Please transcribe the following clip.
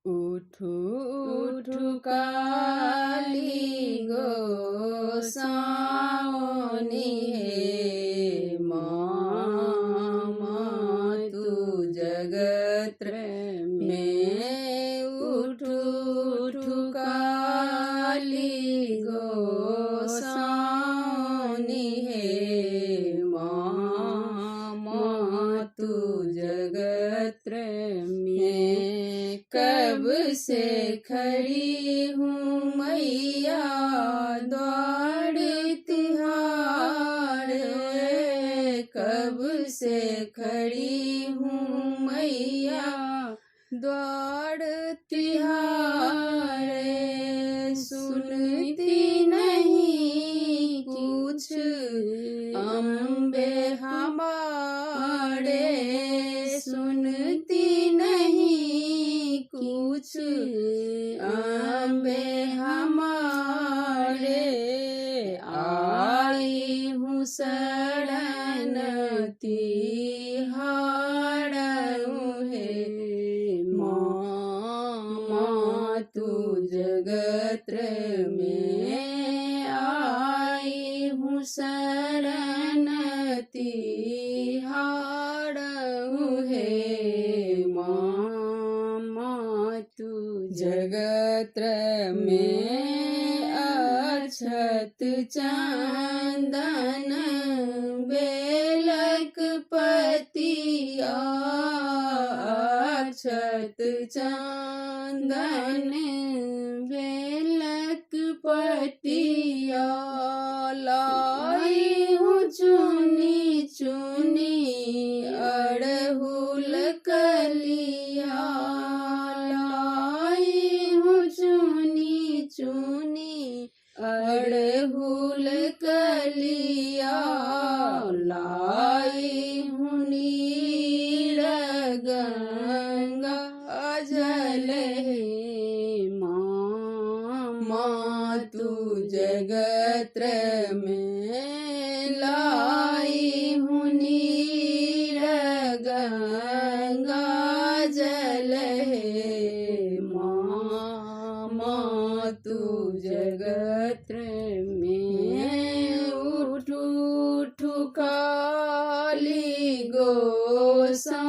उठु उठु काली गोसाउनी हे मामा तू जगत में उठु उठु काली गोसाउनी हे मामा तू जगत में कब से खड़ी हूँ मैया द्वार तिहार कब से खड़ी हूँ मैया द्वार तिहार सुनती नहीं कुछ अम्बे हमारे सुनती नहीं कुछ अम्बे हमारे आई हूँ शरण तिहार है मामा तू जगत में आई हूँ शरण तिहार है मामा तू जगत में अक्षत चंदन बेलक पतिया अक्षत चंदन बेलक पतिया लाई हूँ चुनी चुनी अड़हुल कलिया लाई हूँ चुनी चुनी अड़हुल कलिया लाई हूँ नीर गंगा जल हे मामा तू जगत में लाई हूँ नीर गंगा जल हे मामा तू जगत में उठु उठु काली गोसा